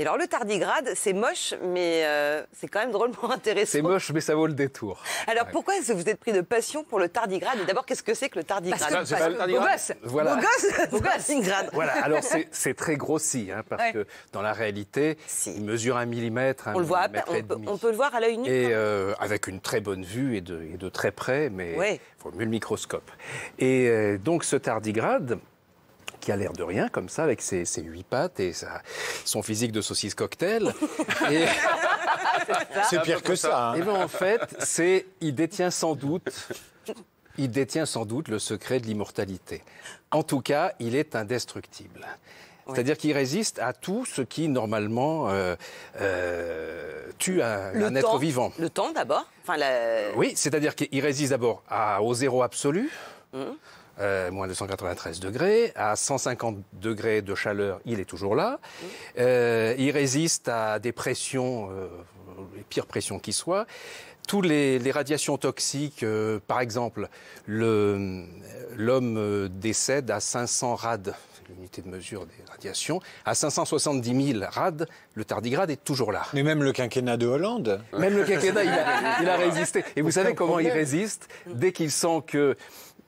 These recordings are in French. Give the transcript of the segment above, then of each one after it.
Et alors le tardigrade, c'est moche, mais c'est quand même drôlement intéressant. C'est moche, mais ça vaut le détour. Alors pourquoi est-ce que vous êtes pris de passion pour le tardigrade? Et d'abord, qu'est-ce que c'est que le tardigrade? C'est pas le tardigrade. Beau gosse. Voilà. Beau gosse, tardigrade. Voilà, alors c'est très grossi, hein, parce que dans la réalité, il mesure 1 millimètre, On le voit, on peut le voir à l'œil nu. Et avec une très bonne vue et de très près, mais il faut mieux le microscope. Et donc ce tardigrade, qui a l'air de rien, comme ça, avec ses 8 pattes et son physique de saucisse cocktail. C'est pire que ça. Hein. Et bien en fait, il détient sans doute le secret de l'immortalité. En tout cas, il est indestructible. C'est-à-dire qu'il résiste à tout ce qui, normalement, tue un être vivant. Le temps, d'abord. Oui, c'est-à-dire qu'il résiste d'abord au zéro absolu, moins 293 degrés. À 150 degrés de chaleur, il est toujours là. Il résiste à des pressions, les pires pressions qui soient. Toutes les radiations toxiques, par exemple, l'homme décède à 500 rad, l'unité de mesure des radiations. À 570 000 rad, le tardigrade est toujours là. Mais même le quinquennat de Hollande. Même le quinquennat, il a résisté. Et vous savez comment il résiste? Dès qu'il sent que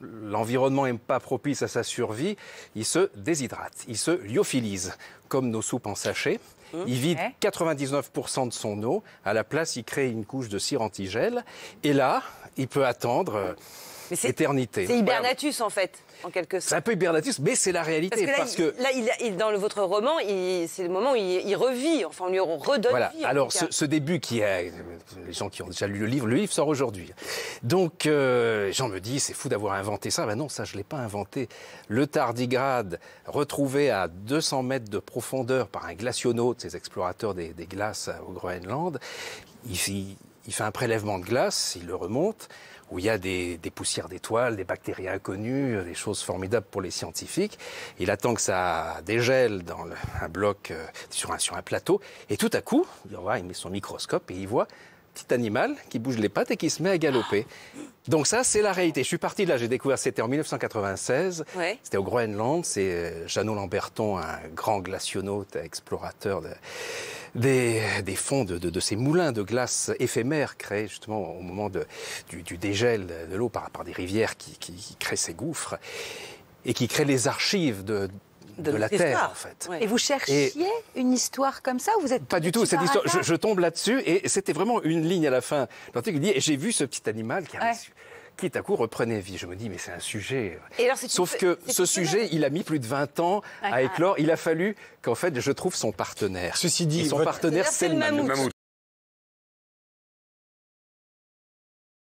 l'environnement n'est pas propice à sa survie, il se déshydrate, il se lyophilise, comme nos soupes en sachet. Il vide 99% de son eau. À la place, il crée une couche de cire antigel. Et là, il peut attendre éternité. C'est Hibernatus, en fait, en quelque sorte. C'est un peu Hibernatus, mais c'est la réalité. Dans votre roman, c'est le moment où il revit. Enfin, on lui redonne vie. Alors, ce début les gens qui ont déjà lu le livre sort aujourd'hui. Donc, Jean me dit, c'est fou d'avoir inventé ça. Ben non, ça, je ne l'ai pas inventé. Le tardigrade, retrouvé à 200 mètres de profondeur par un glacionaute, ces explorateurs des glaces au Groenland, il fait un prélèvement de glace, il le remonte, où il y a des poussières d'étoiles, des bactéries inconnues, des choses formidables pour les scientifiques. Il attend que ça dégèle dans un bloc sur un plateau. Et tout à coup, il met son microscope et il voit un petit animal qui bouge les pattes et qui se met à galoper. Donc ça, c'est la réalité. Je suis parti de là, j'ai découvert, c'était en 1996. C'était au Groenland. C'est Jeannot Lamberton, un grand glacionaute, explorateur des fonds de ces moulins de glace éphémères créés justement au moment du dégel de l'eau par des rivières qui créent ces gouffres et qui créent les archives de la Terre, en fait. Et vous cherchiez une histoire comme ça ou vous êtes pas du tout, cette histoire, je tombe là-dessus et c'était vraiment une ligne à la fin. L'article dit, et j'ai vu ce petit animal qui tout à coup reprenait vie. Je me dis, mais c'est un sujet. Sauf que ce sujet, il a mis plus de 20 ans à éclore. Il a fallu qu'en fait, je trouve son partenaire. Ceci dit, son partenaire, c'est le mammouth.